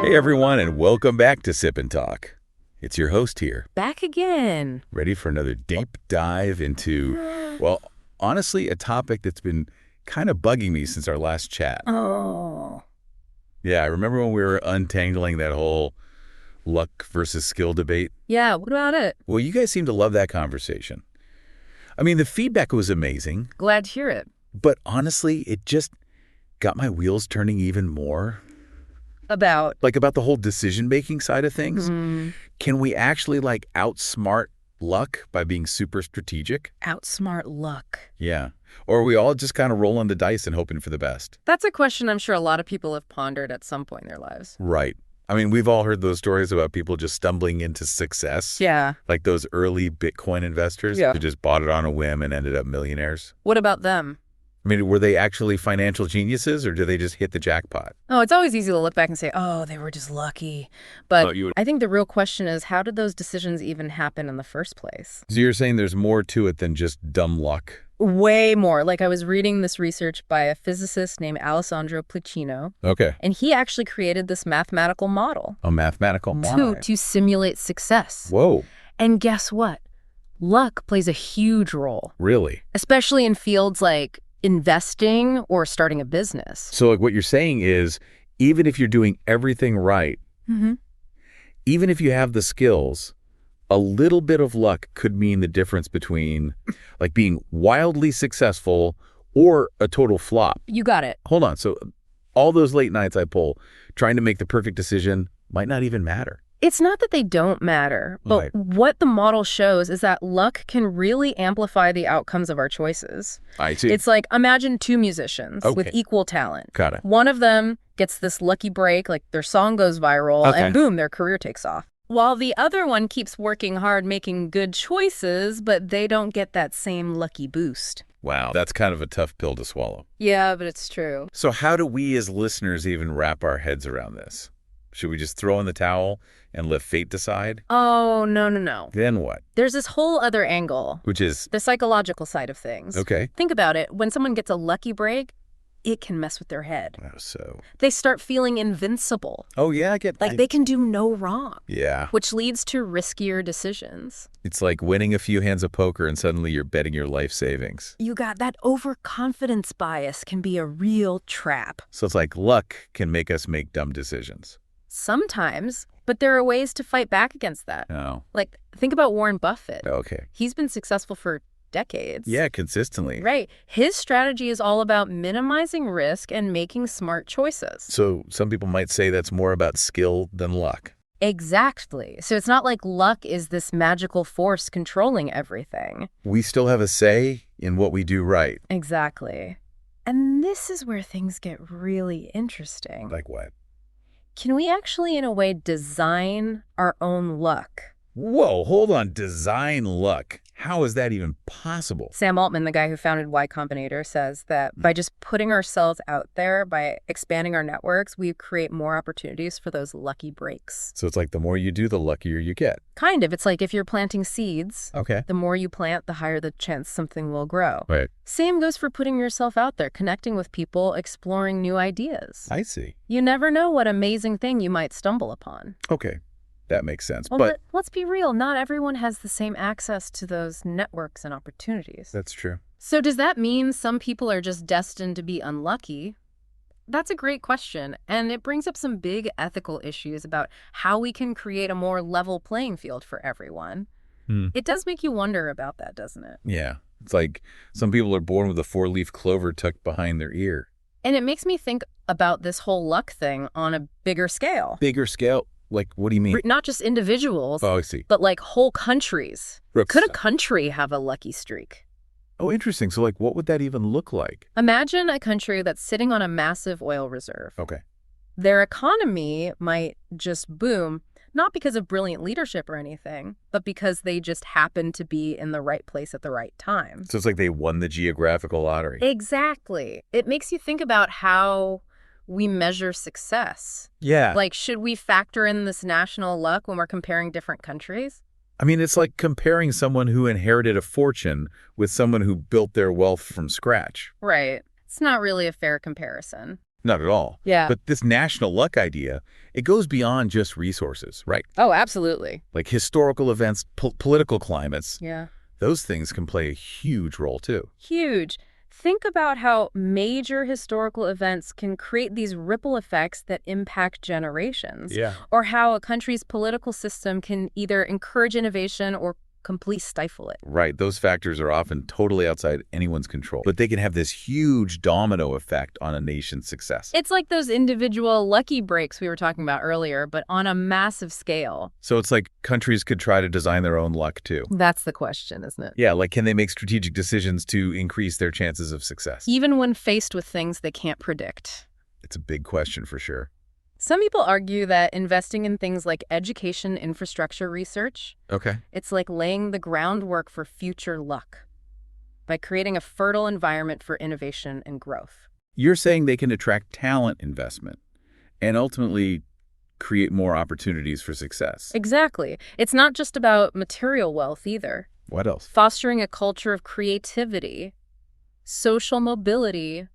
Hey everyone, and welcome back to Sip and Talk. It's your host here. Back again. Ready for another deep dive into, well, honestly, a topic that's been kind of bugging me since our last chat. Oh. Yeah, I remember when we were untangling that whole luck versus skill debate. Yeah, what about it? Well, you guys seem to love that conversation. I mean, the feedback was amazing. Glad to hear it. But honestly, it just got my wheels turning even more. About the whole decision-making side of things. Can we actually outsmart luck by being super strategic? outsmart luck. Yeah. Or are we all just kind of rolling the dice and hoping for the best? That's a question I'm sure a lot of people have pondered at some point in their lives. Right. I mean, we've all heard those stories about people just stumbling into success. Yeah. Like those early Bitcoin investors who just bought it on a whim and ended up millionaires. What about them? I mean, were they actually financial geniuses or did they just hit the jackpot? Oh, it's always easy to look back and say, oh, they were just lucky. But I think the real question is, how did those decisions even happen in the first place? So you're saying there's more to it than just dumb luck? Way more. Like, I was reading this research by a physicist named Alessandro Plicino. Okay. And he actually created this mathematical model. A mathematical model? To simulate success. Whoa. And guess what? Luck plays a huge role. Really? Especially in fields like investing or starting a business. So what you're saying is, even if you're doing everything right, even if you have the skills, a little bit of luck could mean the difference between being wildly successful or a total flop. You got it. Hold on. So all those late nights I pull trying to make the perfect decision might not even matter. It's not that they don't matter, but what the model shows is that luck can really amplify the outcomes of our choices. I see. It's like, imagine two musicians with equal talent. Got it. One of them gets this lucky break, like their song goes viral, and boom, their career takes off. While the other one keeps working hard, making good choices, but they don't get that same lucky boost. Wow, that's kind of a tough pill to swallow. Yeah, but it's true. So how do we as listeners even wrap our heads around this? Should we just throw in the towel and let fate decide? Oh, no. Then what? There's this whole other angle. Which is? The psychological side of things. Okay. Think about it. When someone gets a lucky break, it can mess with their head. Oh, so? They start feeling invincible. Oh, yeah, I get that. They can do no wrong. Yeah. Which leads to riskier decisions. It's like winning a few hands of poker and suddenly you're betting your life savings. You got that overconfidence bias can be a real trap. So it's like luck can make us make dumb decisions. Sometimes, but there are ways to fight back against that. Oh. Think about Warren Buffett. Okay. He's been successful for decades. Yeah, consistently. Right. His strategy is all about minimizing risk and making smart choices. So some people might say that's more about skill than luck. Exactly. So it's not like luck is this magical force controlling everything. We still have a say in what we do right. Exactly. And this is where things get really interesting. Like what? Can we actually, in a way, design our own luck? Whoa, hold on. Design luck. How is that even possible? Sam Altman, the guy who founded Y Combinator, says that by just putting ourselves out there, by expanding our networks, we create more opportunities for those lucky breaks. So it's like the more you do, the luckier you get. Kind of. It's like if you're planting seeds, the more you plant, the higher the chance something will grow. Right. Same goes for putting yourself out there, connecting with people, exploring new ideas. I see. You never know what amazing thing you might stumble upon. Okay. That makes sense. Well, but let's be real. Not everyone has the same access to those networks and opportunities. That's true. So does that mean some people are just destined to be unlucky? That's a great question, and it brings up some big ethical issues about how we can create a more level playing field for everyone. It does make you wonder about that, doesn't it? Yeah. It's like some people are born with a four-leaf clover tucked behind their ear. And it makes me think about this whole luck thing on a bigger scale. Bigger scale? Like, what do you mean? Not just individuals, I see. But like whole countries. Could a country have a lucky streak? Oh, interesting. So what would that even look like? Imagine a country that's sitting on a massive oil reserve. Okay. Their economy might just boom, not because of brilliant leadership or anything, but because they just happen to be in the right place at the right time. So it's like they won the geographical lottery. Exactly. It makes you think about how we measure success. Yeah. Like, should we factor in this national luck when we're comparing different countries? I mean, it's like comparing someone who inherited a fortune with someone who built their wealth from scratch. Right. It's not really a fair comparison. Not at all. Yeah. But this national luck idea, it goes beyond just resources, right? Oh, absolutely. Like historical events, political climates. Yeah. Those things can play a huge role, too. Huge. Think about how major historical events can create these ripple effects that impact generations. Yeah. Or how a country's political system can either encourage innovation or completely stifle it. Right. Those factors are often totally outside anyone's control, but they can have this huge domino effect on a nation's success. It's like those individual lucky breaks we were talking about earlier, but on a massive scale. So it's like countries could try to design their own luck, too. That's the question, isn't it? Yeah, like can they make strategic decisions to increase their chances of success? Even when faced with things they can't predict. It's a big question for sure. Some people argue that investing in things like education infrastructure research, Okay. it's like laying the groundwork for future luck by creating a fertile environment for innovation and growth. You're saying they can attract talent investment and ultimately create more opportunities for success. Exactly. It's not just about material wealth either. What else? Fostering a culture of creativity, social mobility,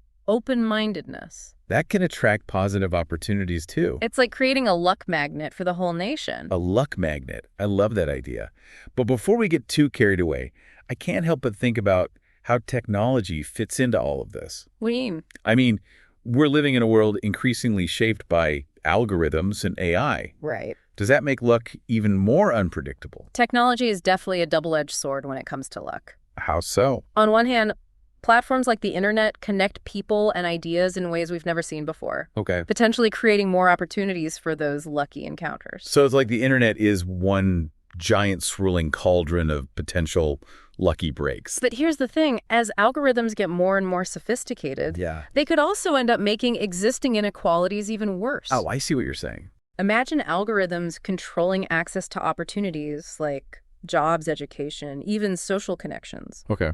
open-mindedness. That can attract positive opportunities, too. It's like creating a luck magnet for the whole nation. A luck magnet. I love that idea. But before we get too carried away, I can't help but think about how technology fits into all of this. What do you mean? I mean, we're living in a world increasingly shaped by algorithms and AI. Right. Does that make luck even more unpredictable? Technology is definitely a double-edged sword when it comes to luck. How so? On one hand, platforms like the internet connect people and ideas in ways we've never seen before, Okay. potentially creating more opportunities for those lucky encounters. So it's like the internet is one giant swirling cauldron of potential lucky breaks. But here's the thing, as algorithms get more and more sophisticated, Yeah. they could also end up making existing inequalities even worse. Oh, I see what you're saying. Imagine algorithms controlling access to opportunities like jobs, education, even social connections. Okay.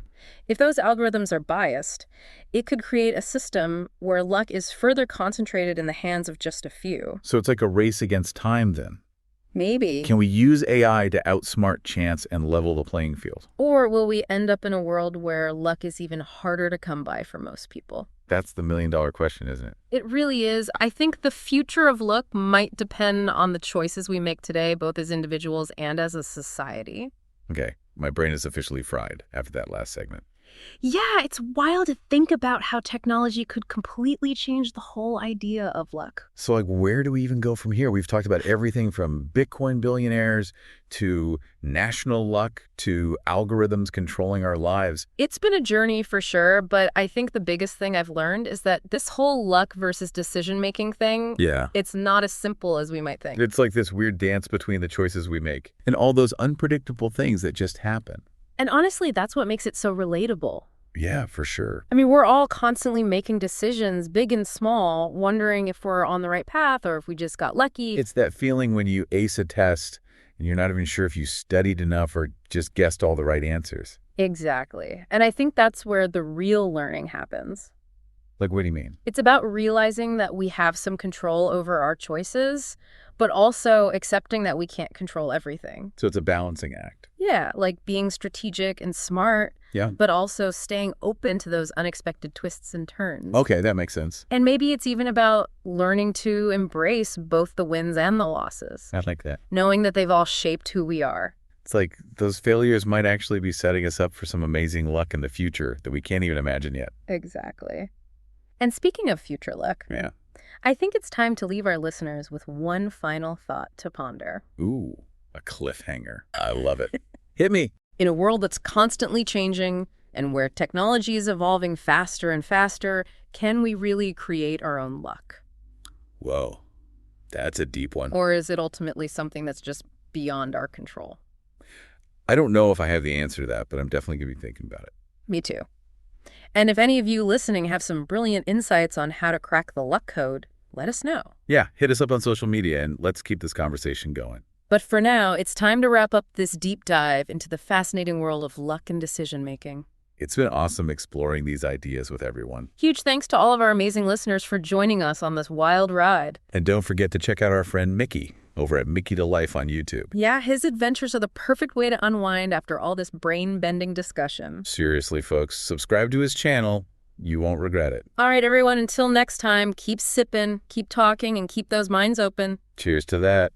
If those algorithms are biased, it could create a system where luck is further concentrated in the hands of just a few. So it's like a race against time then. Maybe. Can we use AI to outsmart chance and level the playing field? Or will we end up in a world where luck is even harder to come by for most people? That's the million-dollar question, isn't it? It really is. I think the future of luck might depend on the choices we make today, both as individuals and as a society. Okay. My brain is officially fried after that last segment. Yeah, it's wild to think about how technology could completely change the whole idea of luck. So, like, where do we even go from here? We've talked about everything from Bitcoin billionaires to national luck to algorithms controlling our lives. It's been a journey for sure, but I think the biggest thing I've learned is that this whole luck versus decision-making thing, Yeah. it's not as simple as we might think. It's like this weird dance between the choices we make and all those unpredictable things that just happen. And honestly, that's what makes it so relatable. Yeah, for sure. I mean, we're all constantly making decisions, big and small, wondering if we're on the right path or if we just got lucky. It's that feeling when you ace a test and you're not even sure if you studied enough or just guessed all the right answers. Exactly. And I think that's where the real learning happens. Like, what do you mean? It's about realizing that we have some control over our choices, but also accepting that we can't control everything. So it's a balancing act. Yeah, like being strategic and smart, Yeah. but also staying open to those unexpected twists and turns. Okay, that makes sense. And maybe it's even about learning to embrace both the wins and the losses, I like that. knowing that they've all shaped who we are. It's like those failures might actually be setting us up for some amazing luck in the future that we can't even imagine yet. Exactly. And speaking of future luck, Yeah. I think it's time to leave our listeners with one final thought to ponder. Ooh, a cliffhanger. I love it. Hit me. In a world that's constantly changing and where technology is evolving faster and faster, can we really create our own luck? Whoa, that's a deep one. Or is it ultimately something that's just beyond our control? I don't know if I have the answer to that, but I'm definitely going to be thinking about it. Me too. And if any of you listening have some brilliant insights on how to crack the luck code, let us know. Yeah, hit us up on social media and let's keep this conversation going. But for now, it's time to wrap up this deep dive into the fascinating world of luck and decision-making. It's been awesome exploring these ideas with everyone. Huge thanks to all of our amazing listeners for joining us on this wild ride. And don't forget to check out our friend Micky over at Mickytolife on YouTube. Yeah, his adventures are the perfect way to unwind after all this brain-bending discussion. Seriously, folks, subscribe to his channel, You won't regret it. All right, everyone, until next time, keep sipping, keep talking, and keep those minds open. Cheers to that.